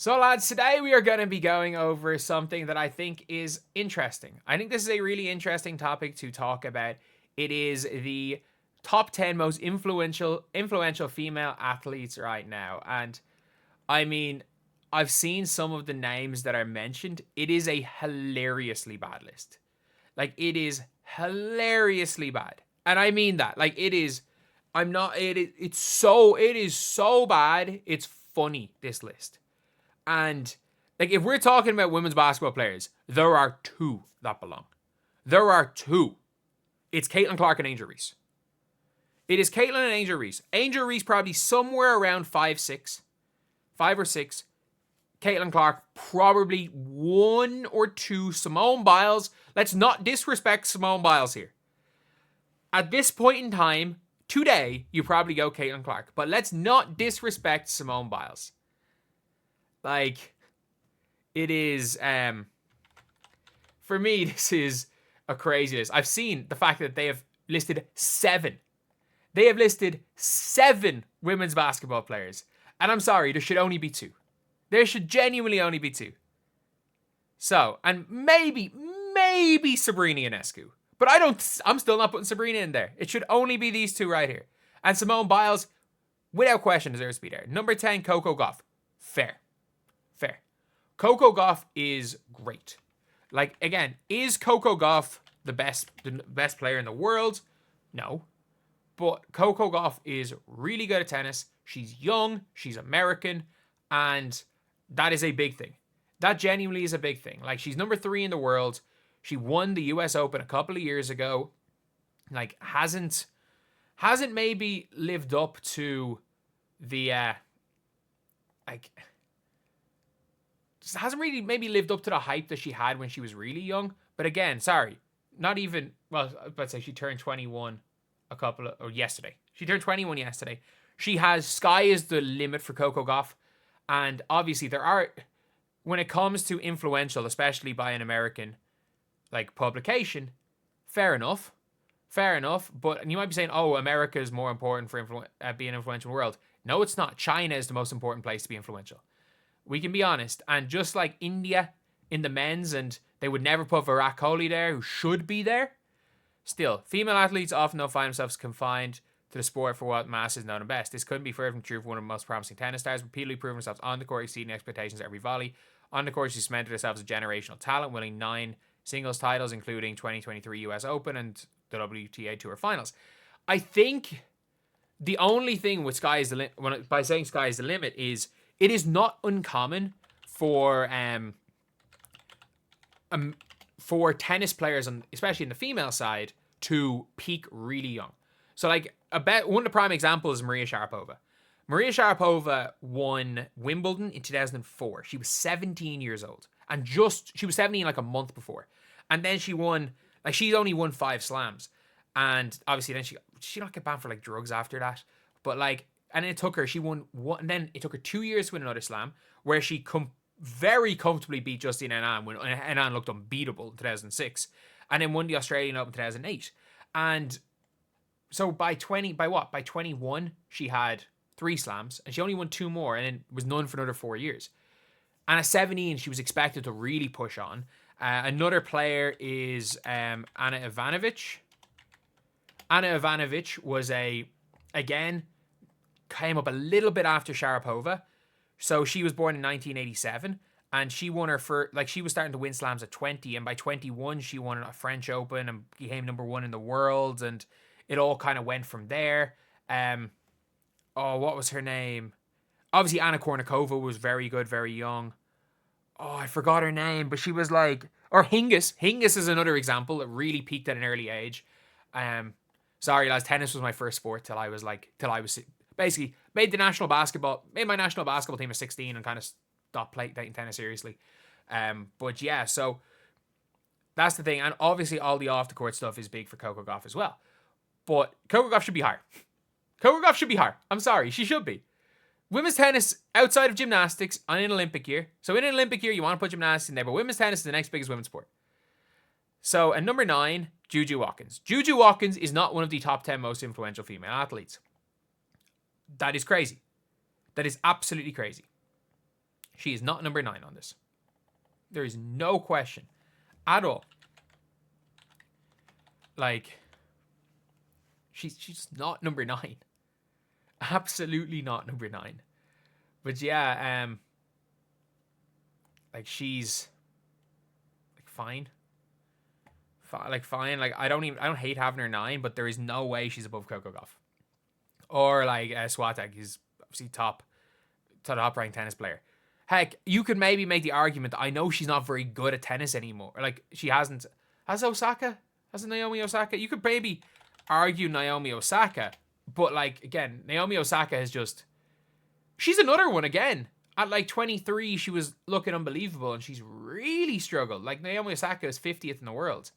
So lads, today we are going to be going over something that I think is interesting. I think this is a really interesting topic to talk about. It is the top 10 most influential female athletes right now. And I mean, I've seen some of the names that are mentioned. It is a hilariously bad list. Like, it is hilariously bad. And I mean that. Like, it is so bad. It's funny, this list. And like, if we're talking about women's basketball players, there are two that belong. There are two. It's Caitlin Clark and Angel Reese. It is Caitlin and Angel Reese. Angel Reese probably somewhere around 5 or 6. Caitlin Clark probably 1 or 2. Simone Biles. Let's not disrespect Simone Biles here. At this point in time, today, you probably go Caitlin Clark. But let's not disrespect Simone Biles. Like, it is, for me, this is a crazy list. I've seen the fact that they have listed 7. They have listed 7 women's basketball players. And I'm sorry, there should only be 2. There should genuinely only be 2. So, and maybe Sabrina Ionescu. But I'm still not putting Sabrina in there. It should only be these 2 right here. And Simone Biles, without question, deserves to be there. Number 10, Coco Gauff. Fair. Coco Gauff is great. Like, again, is Coco Gauff the best player in the world? No. But Coco Gauff is really good at tennis. She's young, she's American, and that is a big thing. That genuinely is a big thing. Like, she's number 3 in the world. She won the US Open a couple of years ago. Like, hasn't maybe lived up to the hasn't really maybe lived up to the hype that she had when she was really young. But again, sorry, not even, well, I was about to say she turned 21 yesterday. She turned 21 yesterday. She has, sky is the limit for Coco Gauff. And obviously there are, when it comes to influential, especially by an American, like, publication, fair enough. But you might be saying, oh, America is more important for being influential in the world. No, it's not. China is the most important place to be influential. We can be honest. And just like India in the men's, and they would never put Virat Kohli there, who should be there. Still, female athletes often don't find themselves confined to the sport for what masses know them best. This couldn't be further from true for one of the most promising tennis stars, repeatedly proving themselves on the court, exceeding expectations at every volley. On the court, she cemented herself as a generational talent, winning 9 singles titles, including 2023 US Open and the WTA Tour Finals. I think the only thing with sky is the limit, by saying sky is the limit, is it is not uncommon for tennis players, especially in the female side, to peak really young. So, like, one of the prime examples is Maria Sharapova. Maria Sharapova won Wimbledon in 2004. She was 17 years old. And she was 17 like a month before. And then she won, like, she's only won 5 slams. And obviously then she not get banned for, like, drugs after that. But, like, and it took her, she won one, and then it took her 2 years to win another slam, where she very comfortably beat Justine Henin when Henin looked unbeatable in 2006. And then won the Australian Open in 2008. And so by 21, she had 3 slams, and she only won 2 more, and then was none for another 4 years. And at 17, she was expected to really push on. Another player is Ana Ivanovic. Ana Ivanovic was came up a little bit after Sharapova. So she was born in 1987, and she won she was starting to win slams at 20, and by 21, she won a French Open and became number 1 in the world, and it all kind of went from there. What was her name? Obviously, Anna Kournikova was very good, very young. Oh, I forgot her name, but she was like... Or Hingis. Hingis is another example that really peaked at an early age. Sorry, lads, tennis was my first sport till I was basically made my national basketball team at 16 and kind of stopped taking tennis seriously. But yeah, so that's the thing. And obviously all the off the court stuff is big for Coco Gauff as well. But Coco Gauff should be higher. Coco Gauff should be higher. I'm sorry, she should be. Women's tennis outside of gymnastics on an Olympic year. So in an Olympic year, you want to put gymnastics in there, but women's tennis is the next biggest women's sport. So at number 9, JuJu Watkins. JuJu Watkins is not one of the top 10 most influential female athletes. That is crazy. That is absolutely crazy. She is not number 9 on this. There is no question at all. Like, she's not number 9. Absolutely not number 9. But yeah, like she's like fine. Fine. Like I don't hate having her 9, but there is no way she's above Coco Gauff. Or like Swiatek, who's obviously top ranked tennis player. Heck, you could maybe make the argument that I know she's not very good at tennis anymore. Like she hasn't. Has Naomi Osaka? You could maybe argue Naomi Osaka, but like again, Naomi Osaka has just. She's another one again. At like 23, she was looking unbelievable, and she's really struggled. Like Naomi Osaka is 50th in the world.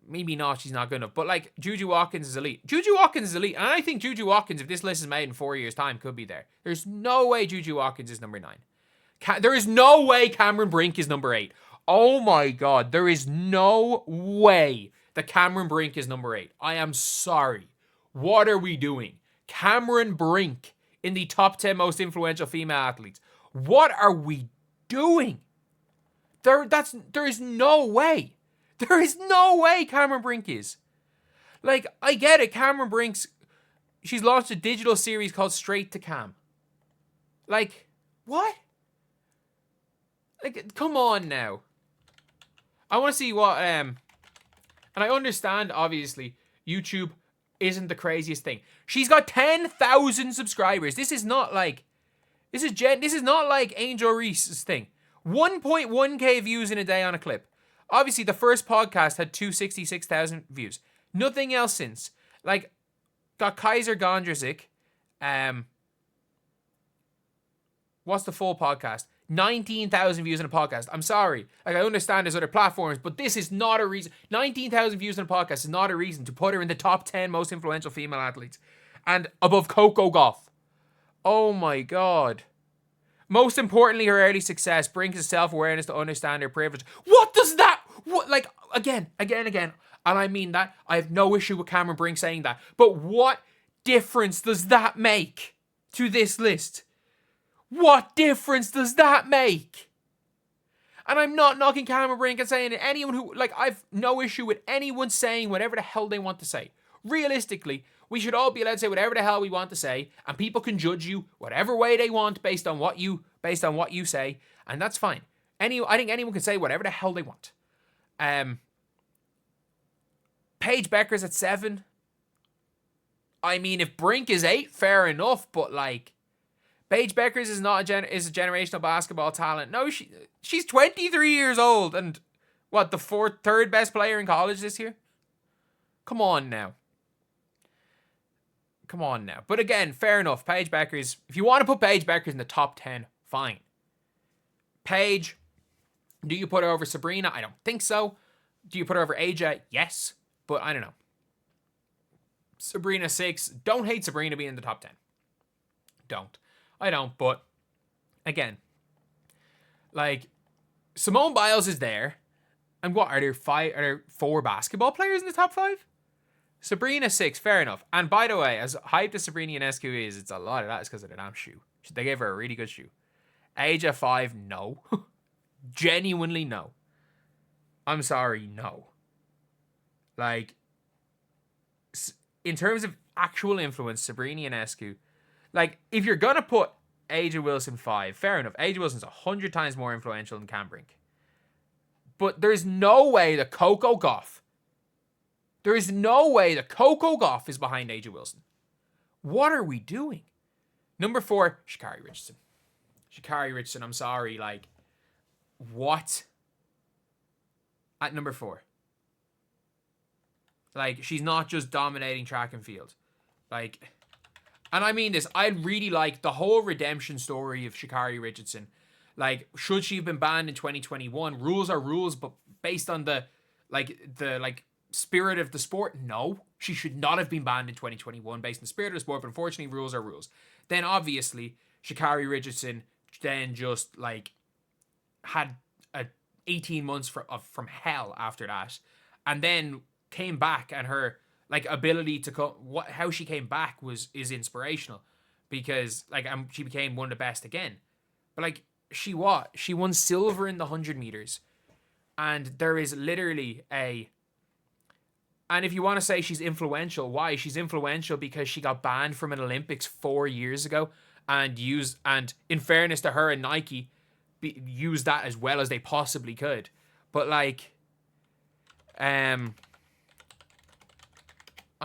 Maybe not. She's not good enough. But like JuJu Watkins is elite. JuJu Watkins is elite, and I think JuJu Watkins, if this list is made in 4 years' time, could be there. There's no way JuJu Watkins is number 9. There is no way Cameron Brink is number 8. Oh my God, there is no way that Cameron Brink is number 8. I am sorry. What are we doing? Cameron Brink in the top 10 most influential female athletes. What are we doing? There is no way. There is no way Cameron Brink is. Like, I get it. Cameron Brink's... She's launched a digital series called Straight to Cam. Like, what? Like, come on now. I want to see what... And I understand, obviously, YouTube isn't the craziest thing. She's got 10,000 subscribers. This is not like... This is not like Angel Reese's thing. 1.1k views in a day on a clip. Obviously, the first podcast had 266,000 views. Nothing else since. Like, got Kaiser Gondrzik. What's the full podcast? 19,000 views on a podcast. I'm sorry. Like, I understand there's other platforms, but this is not a reason. 19,000 views on a podcast is not a reason to put her in the top 10 most influential female athletes. And above Coco Gauff. Oh my God. Most importantly, her early success brings a self-awareness to understand her privilege. What does that... What, like, again. And I mean that. I have no issue with Cameron Brink saying that. But what difference does that make to this list? What difference does that make? And I'm not knocking Cameron Brink and saying anyone who... Like, I've no issue with anyone saying whatever the hell they want to say. Realistically, we should all be allowed to say whatever the hell we want to say, and people can judge you whatever way they want based on what you say, and that's fine. I think anyone can say whatever the hell they want. Paige Bueckers at 7. I mean, if Brink is 8, fair enough, but like, Paige Bueckers is not is a generational basketball talent. No, she's 23 years old, and what, the third best player in college this year? Come on now. But again, fair enough. Paige Bueckers. If you want to put Paige Bueckers in the top 10, fine. Paige, do you put her over Sabrina? I don't think so. Do you put her over AJ? Yes. But I don't know. Sabrina 6. Don't hate Sabrina being in the top 10. I don't. But again, like, Simone Biles is there. And what, are there 4 basketball players in the top 5? Sabrina 6, fair enough. And by the way, as hyped as Sabrina Ionescu is, it's a lot of that is because of the damn shoe. They gave her a really good shoe. Age of 5, no. Genuinely no. I'm sorry, no. Like, in terms of actual influence, Sabrina Ionescu, like, if you're going to put A'ja Wilson 5, fair enough. A'ja Wilson's 100 times more influential than Cam Brink. But there's no way that Coco Gauff is behind A'ja Wilson. What are we doing? Number 4, Sha'Carri Richardson. Sha'Carri Richardson, I'm sorry, like, what? At number 4. Like, she's not just dominating track and field. Like, and I mean this, I really like the whole redemption story of Sha'Carri Richardson. Like, should she have been banned in 2021? Rules are rules, but based on the spirit of the sport, no. She should not have been banned in 2021 based on the spirit of the sport, but unfortunately, rules are rules. Then, obviously, Sha'Carri Richardson then just, like, had 18 months from hell after that, and then came back, and her, like, ability to how she came back is inspirational, because, like, she became one of the best again. But like, she what? She won silver in the 100 meters. And there is literally a... And if you want to say she's influential, why? She's influential because she got banned from an Olympics 4 years ago and in fairness to her and Nike, used that as well as they possibly could. But like, I'm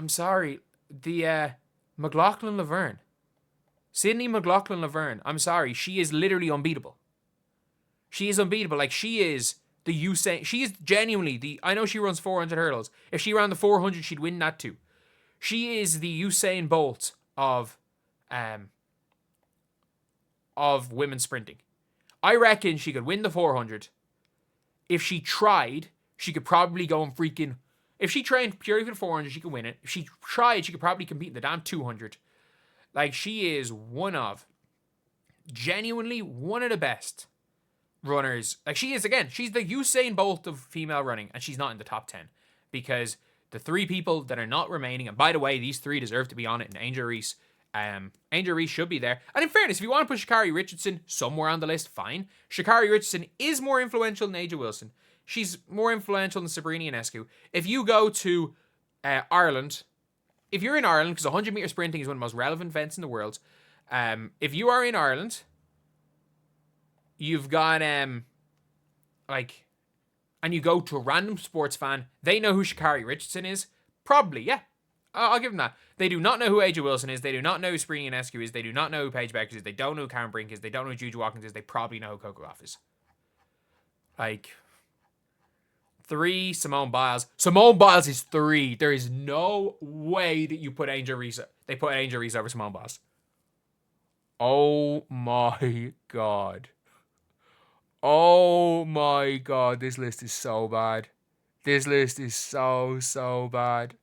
sorry, the McLaughlin-Laverne, Sydney McLaughlin-Laverne, I'm sorry, she is literally unbeatable. She is unbeatable. Like, she is the Usain. She is genuinely the... I know she runs 400 hurdles. If she ran the 400, she'd win that too. She is the Usain Bolt of women's sprinting. I reckon she could win the 400. If she tried, she could probably go and freaking... If she trained purely for the 400, she could win it. If she tried, she could probably compete in the damn 200. Like, she is genuinely one of the best runners. Like, she is, again, she's the Usain Bolt of female running, and she's not in the top 10. Because the 3 people that are not remaining, and by the way, these 3 deserve to be on it, and Angel Reese should be there. And in fairness, if you want to put Sha'Carri Richardson somewhere on the list, fine. Sha'Carri Richardson is more influential than A'ja Wilson. She's more influential than Sabrina Ionescu. If you go to Ireland, if you're in Ireland, because 100 meter sprinting is one of the most relevant events in the world, if you are in Ireland, you've got and you go to a random sports fan, they know who Sha'Carri Richardson is. Probably, yeah. I'll give them that. They do not know who A'ja Wilson is. They do not know who Sabrina Ionescu is. They do not know who Paige Bueckers is. They don't know who Karen Brink is. They don't know who JuJu Watkins is. They probably know who Coco Gauff is. Like, 3, Simone Biles. Simone Biles is 3. There is no way that you put Angel Reese. They put Angel Reese over Simone Biles. Oh my God. Oh my God. This list is so bad. This list is so bad.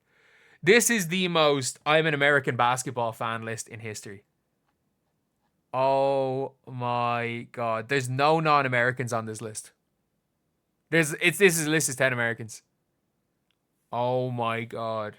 This is the most I'm an American basketball fan list in history. Oh my God. There's no non-Americans on this list. This list is 10 Americans. Oh my God.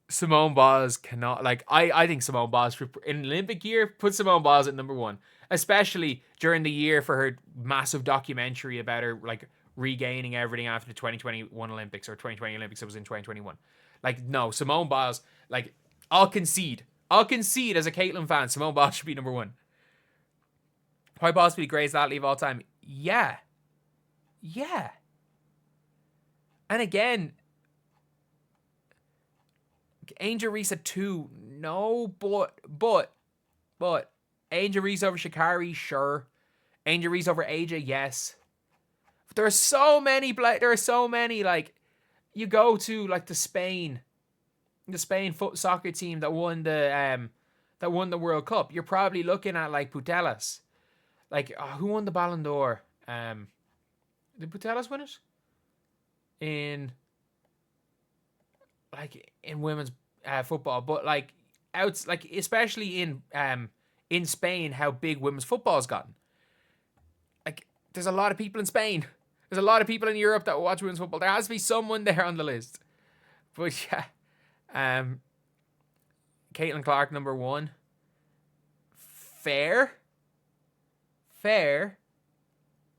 Simone Biles cannot, like, I think Simone Biles in Olympic year, put Simone Biles at number 1, especially during the year for her massive documentary about her like regaining everything after the 2021 Olympics or 2020 Olympics. It was in 2021. Like, no, Simone Biles, like, I'll concede as a Caitlyn fan, Simone Biles should be number 1. Quite possibly the greatest athlete of all time. Yeah. And again, Angel Reese at 2. No, but Angel Reese over Sha'Carri, sure. Angel Reese over A'ja, yes. But there are so many, like, you go to like the Spain foot soccer team that won the World Cup. You're probably looking at like Putellas. Like, who won the Ballon d'Or? Did Putellas win it? In women's football, but like especially in Spain, how big women's football has gotten. Like, there's a lot of people in Spain. There's a lot of people in Europe that watch women's football. There has to be someone there on the list. But yeah, Caitlin Clark number 1. Fair,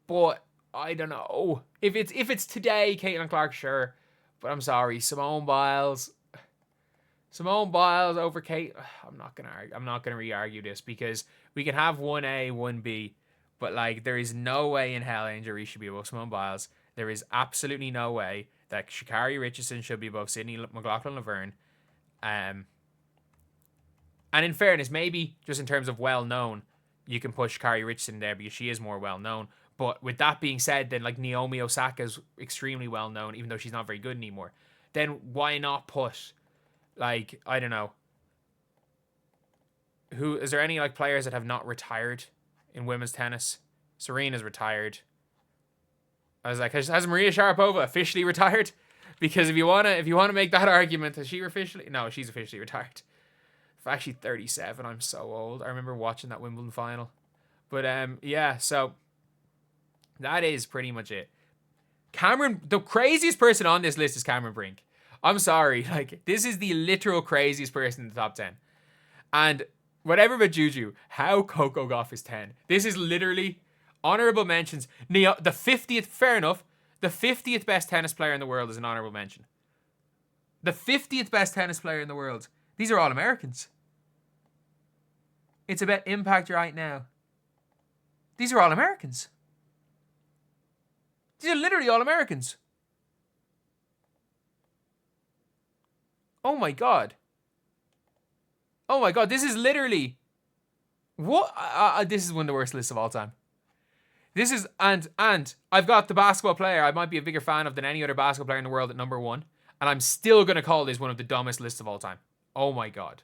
but I don't know if it's today. Caitlin Clark, sure, but I'm sorry, Simone Biles over Kate. I'm not gonna re-argue this because we can have 1A, 1B, but like, there is no way in hell Angel Reese should be above Simone Biles. There is absolutely no way that Sha'Carri Richardson should be above Sydney McLaughlin-Laverne. And in fairness, maybe just in terms of well-known, you can push Sha'Carri Richardson there because she is more well-known. But with that being said, then like Naomi Osaka's extremely well-known, even though she's not very good anymore. Then why not put, like, I don't know, who is there any like players that have not retired in women's tennis? Serena's retired. I was like, has Maria Sharapova officially retired? Because if you wanna make that argument, has she officially? No, she's officially retired. I'm actually 37. I'm so old. I remember watching that Wimbledon final. But yeah, so that is pretty much it. The craziest person on this list is Cameron Brink. I'm sorry, like, this is the literal craziest person in the top 10. And Whatever about JuJu, how Coco Gauff is 10. This is literally honorable mentions. The 50th, fair enough. The 50th best tennis player in the world is an honorable mention. The 50th best tennis player in the world. These are all Americans. It's about impact right now. These are all Americans. These are literally all Americans. Oh my God. Oh my God, this is literally... What? This is one of the worst lists of all time. This is... And I've got the basketball player I might be a bigger fan of than any other basketball player in the world at number 1. And I'm still going to call this one of the dumbest lists of all time. Oh my God.